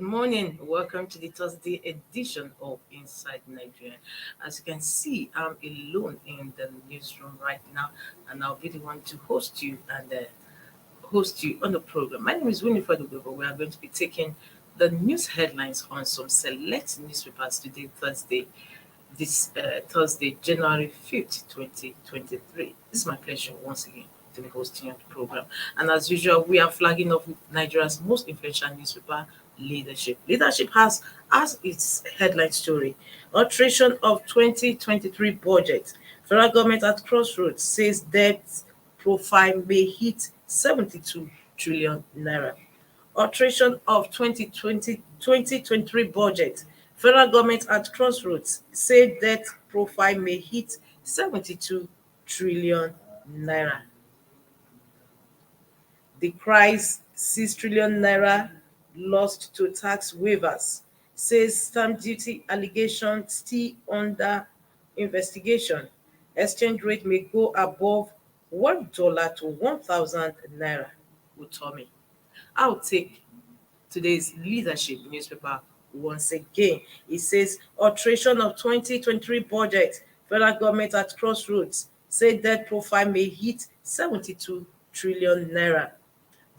morning. Welcome to the Thursday edition of Inside Nigeria. As you can see, I'm alone in the newsroom right now, and I'll be the one to host you on the program. My name is Winifred Ogebo. We are going to be taking the news headlines on some select newspapers today, Thursday, January 5th, 2023. This is my pleasure once again to be hosting your program. And as usual, we are flagging off Nigeria's most influential newspaper, Leadership. Leadership has as its headline story, alteration of 2023 budget. Federal government at crossroads says debt profile may hit 72 trillion naira. Alteration of 2023 budget. Federal government at crossroads say debt profile may hit 72 trillion naira. Decries 6 trillion naira lost to tax waivers. Says stamp duty allegation still under investigation. Exchange rate may go above $1 to 1,000 naira. Utomi. I'll take today's leadership newspaper once again. It says alteration of 2023 budget. Federal government at crossroads say debt profile may hit 72 trillion naira.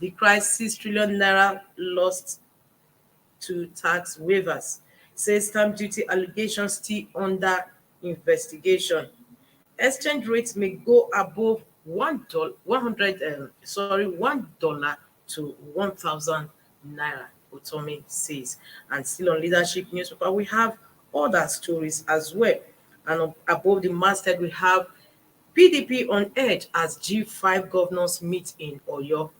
The crisis 6 trillion naira lost to tax waivers. Says stamp duty allegations still under investigation. Exchange rates may go above $1 to 1,000 naira, Utomi says. And still on leadership newspaper, we have other stories as well. And above the masthead, we have PDP on edge as G5 governors meet in Oyo.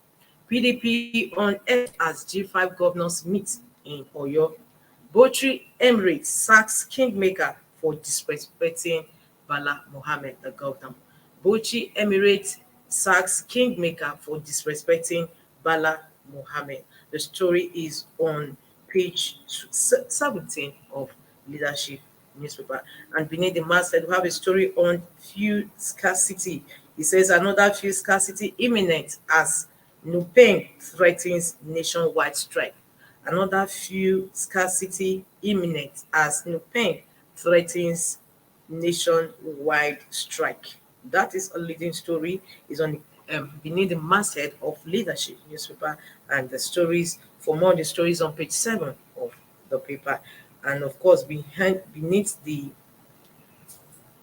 PDP on edge as G5 governors meet in Oyo. Botry Emirates sacks kingmaker for disrespecting Bala Mohammed, the governor. Botry Emirates sacks kingmaker for disrespecting Bala Mohammed. The story is on page 17 of Leadership newspaper. And beneath the masthead, we have a story on fuel scarcity. It says another fuel scarcity imminent as Nupeng threatens nationwide strike. Another fuel scarcity imminent as Nupeng threatens nationwide strike. That is a leading story. Is on beneath the masthead of Leadership newspaper, and the stories for more the stories on page 7 of the paper. And of course, beneath the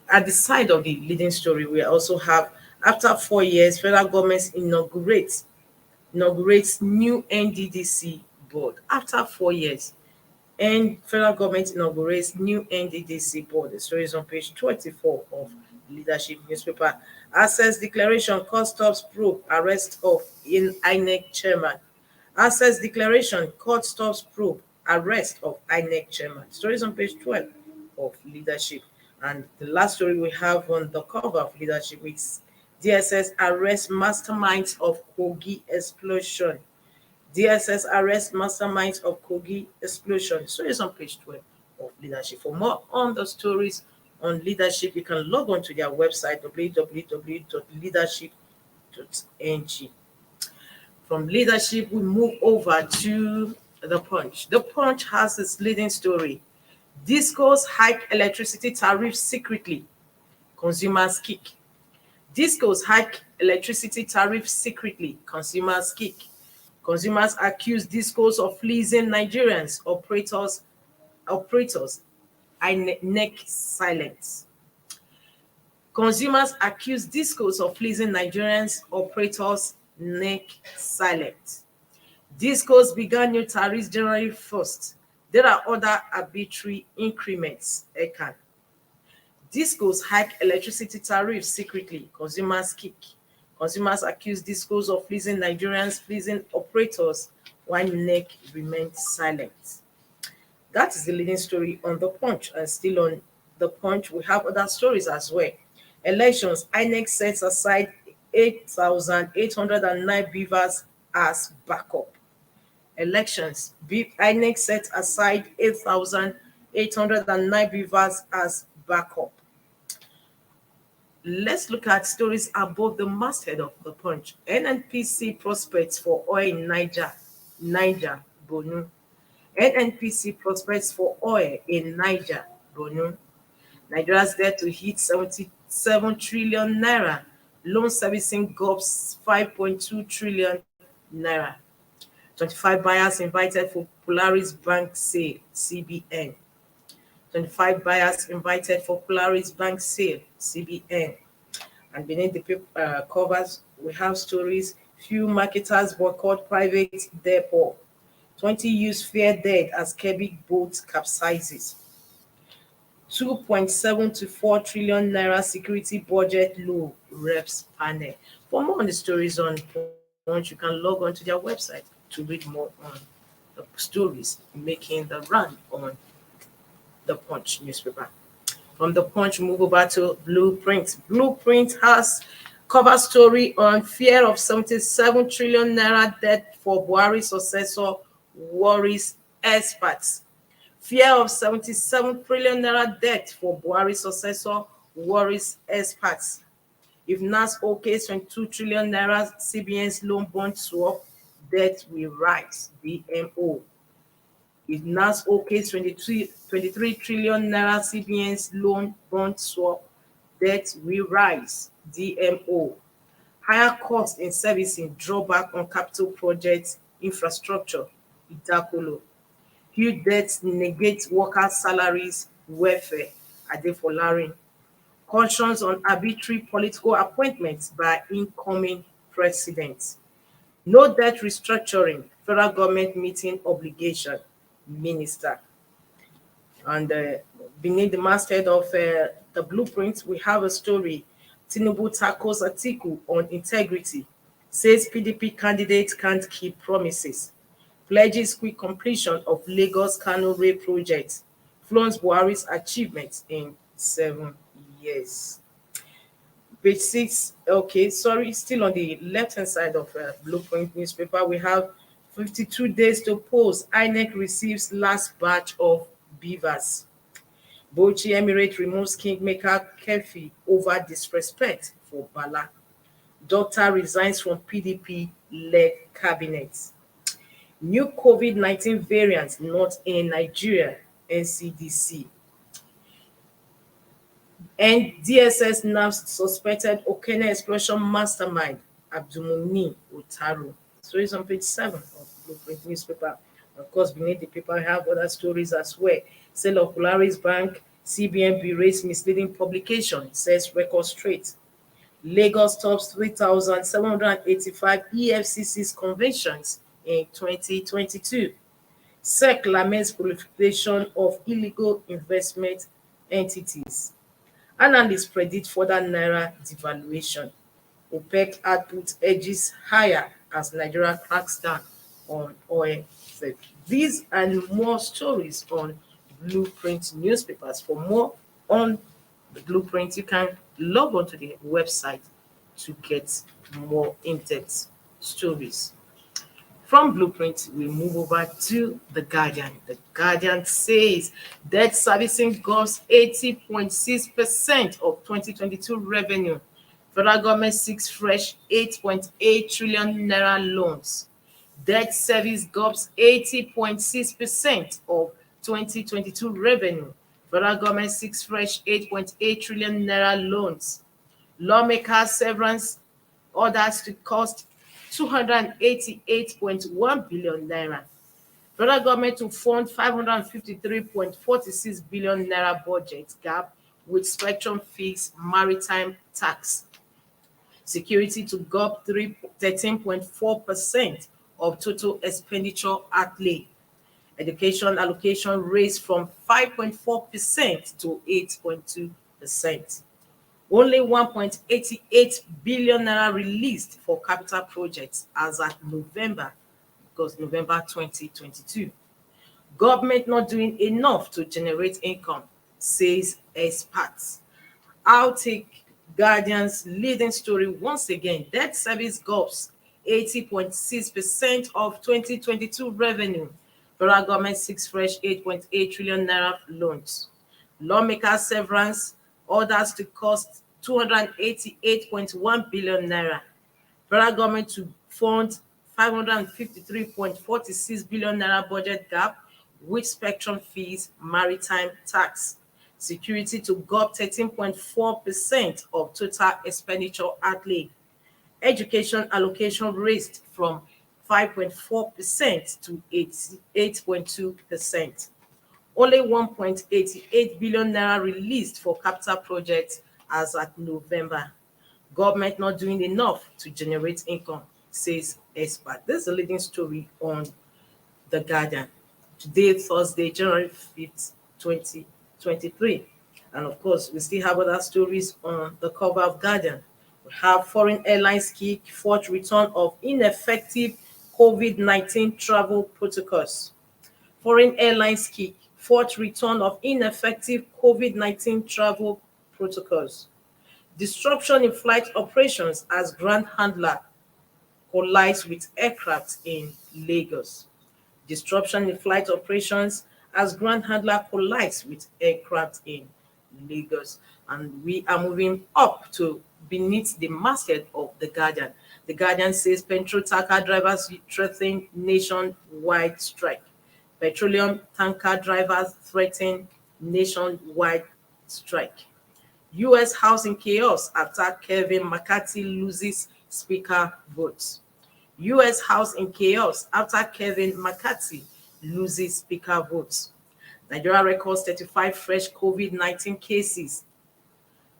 at the side of the leading story, we also have after 4 years, federal government inaugurates new NDDC board. After 4 years, and federal government inaugurates new NDDC board. The story is on page 24 of Leadership newspaper. Access declaration, court stops probe arrest of in INEC chairman. Access declaration, court stops probe arrest of INEC chairman. Stories on page 12 of Leadership. And the last story we have on the cover of Leadership is DSS arrest masterminds of Kogi explosion. DSS arrest masterminds of Kogi explosion. Stories on page 12 of Leadership. For more on the stories on Leadership, you can log on to their website www.leadership.ng. From Leadership, we move over to The Punch. The Punch has its leading story. Discos hike electricity tariffs secretly. Consumers kick. Discos hike electricity tariffs secretly. Consumers kick. Consumers accuse Discos of fleecing Nigerians. Operators neck silence. Consumers accuse Discos of fleecing Nigerians. Operators neck silent. Discos began new tariffs January 1st. There are other arbitrary increments. ECAN. Discos hike electricity tariffs secretly. Consumers kick. Consumers accuse Discos of fleecing Nigerians, fleecing operators, while NEC remains silent. That is the leading story on The Punch. And still on The Punch, we have other stories as well. Elections, INEC sets aside 8,809 beavers as backup. Elections, INEC set aside 8,809 beavers as backup. Let's look at stories above the masthead of The Punch. NNPC prospects for oil in Niger, Borno. NNPC prospects for oil in Niger, Borno. Nigeria's debt to hit 77 trillion naira. Loan servicing gulps 5.2 trillion naira. 25 buyers invited for Polaris Bank sale, CBN. 25 buyers invited for Polaris Bank sale, CBN. And beneath the covers, we have stories. Few marketers boycott private depot. 20 youths fear dead as Kebbi boat capsizes. 2.7 to 4 trillion naira security budget low, reps panel. For more on the stories on Punch, you can log on to their website to read more on the stories making the run on the Punch newspaper. From the Punch, move over to Blueprint. Blueprint has cover story on fear of 77 trillion naira debt for Buhari successor worries experts. Fear of 77 trillion naira debt for Buhari successor worries experts. If NAS okays 22 trillion naira CBN's loan bond swap, debt will rise, BMO. If NAS okays 23 trillion naira CBN's loan bond swap, debt will rise, DMO. Higher costs in servicing drawback on capital projects infrastructure, Itakolo. Huge debts negate workers' salaries, welfare, Adefolarin. Cautions on arbitrary political appointments by incoming presidents. No debt restructuring, federal government meeting obligation, minister. And beneath the masthead of the blueprint, we have a story. Tinubu tackles Atiku on integrity, says PDP candidates can't keep promises. Pledges quick completion of Lagos Kano Rail project. Flaunts Buhari's achievements in 7 years. Page 6, okay, sorry, still on the left-hand side of Blueprint newspaper, we have 52 days to post. INEC receives last batch of beavers. Bauchi Emirate removes Kingmaker Kefi over disrespect for Bala. Doctor resigns from PDP-led cabinet. New COVID-19 variant not in Nigeria, NCDC. And DSS nabbed suspected Okene explosion mastermind, Abdulmuni Otaru. Stories on page 7 of Blueprint newspaper. Of course, beneath the paper, I have other stories as well. Sale of Polaris Bank, CBN berates misleading publication, says record straight. Lagos tops 3,785 EFCC's conventions in 2022. SEC laments proliferation of illegal investment entities. Analysts predict further naira devaluation. OPEC output edges higher as Nigeria cracks down on oil theft. These and more stories on Blueprint newspapers. For more on the Blueprint, you can log on to the website to get more in-depth stories. From Blueprint, we move over to The Guardian. The Guardian says debt servicing gulfs 80.6% of 2022 revenue. Federal government seeks fresh 8.8 trillion naira loans. Debt service gulfs 80.6% of 2022 revenue. Federal government seeks fresh 8.8 trillion naira loans. Lawmakers severance orders to cost 288.1 billion naira. Federal government to fund 553.46 billion naira budget gap with spectrum fees, maritime tax. Security to gulp 13.4% of total expenditure outlay. Education allocation raised from 5.4% to 8.2%. Only 1.88 billion naira released for capital projects as at November, because November 2022. Government not doing enough to generate income, says experts. I'll take Guardian's leading story once again. Debt service gulfs 80.6% of 2022 revenue. Federal government seeks fresh 8.8 trillion naira loans. Lawmaker severance orders to cost 288.1 billion naira. Federal government to fund 553.46 billion naira budget gap with spectrum fees, maritime tax. Security to GOP 13.4% of total expenditure outlay. Education allocation raised from 5.4% to 8.2%. Only 1.88 billion naira released for capital projects as at November. Government not doing enough to generate income, says expert. This is the leading story on The Guardian. Today, Thursday, January 5th, 2023. And of course, we still have other stories on the cover of Guardian. We have foreign airlines kick fourth return of ineffective COVID-19 travel protocols. Foreign airlines kick fourth return of ineffective COVID-19 travel protocols. Disruption in flight operations as ground handler collides with aircraft in Lagos. Disruption in flight operations as ground handler collides with aircraft in Lagos. And we are moving up to beneath the masthead of The Guardian. The Guardian says petrol tanker drivers threaten nationwide strike. Petroleum tanker drivers threaten nationwide strike. U.S. House in chaos after Kevin McCarthy loses Speaker votes. U.S. House in chaos after Kevin McCarthy loses Speaker votes. Nigeria records 35 fresh COVID-19 cases.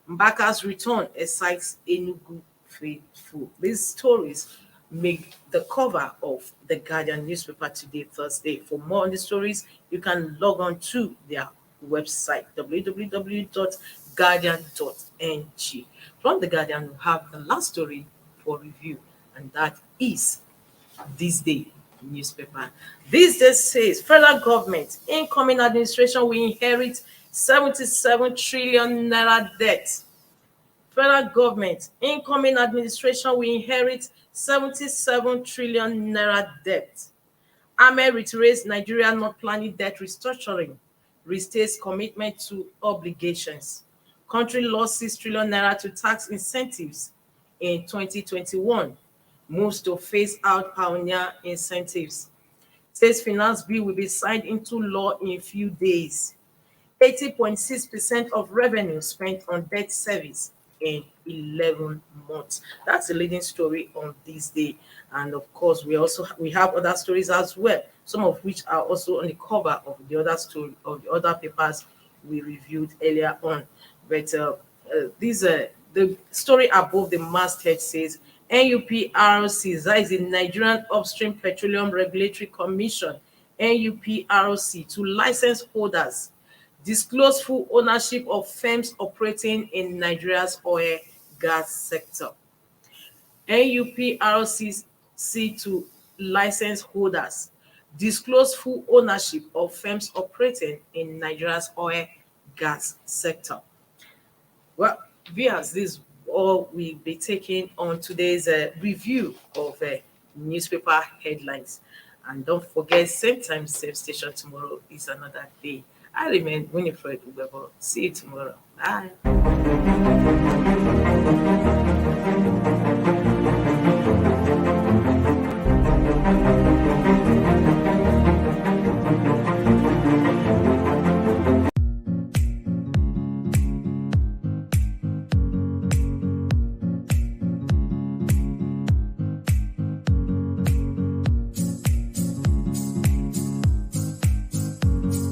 Mbaka's return excites Enugu faithful. These stories make the cover of the Guardian newspaper today, Thursday. For more on the stories, you can log on to their website, www.guardian.ng. From the Guardian, we have the last story for review, and that is This Day newspaper. This day says federal government incoming administration will inherit 77 trillion naira debt. Federal government incoming administration will inherit 77 trillion naira debt. Ahmed reiterates Nigeria not planning debt restructuring, restates commitment to obligations. Country lost 6 trillion naira to tax incentives in 2021, moves to phase out pioneer incentives. Says finance bill will be signed into law in a few days. 80.6% of revenue spent on debt service in 11 months. That's the leading story on This Day. And of course, we have other stories as well, some of which are also on the cover of the other story of the other papers we reviewed earlier on. But the story above the masthead says NUPRC, that is the Nigerian Upstream Petroleum Regulatory Commission, NUPRC, to license holders disclose full ownership of firms operating in Nigeria's oil gas sector. NUPRC to license holders disclose full ownership of firms operating in Nigeria's oil gas sector. Well, viewers, this is all we'll be taking on today's review of newspaper headlines. And don't forget, same time, same station tomorrow is another day. I remain Winifred Ubebo. See you tomorrow. Bye.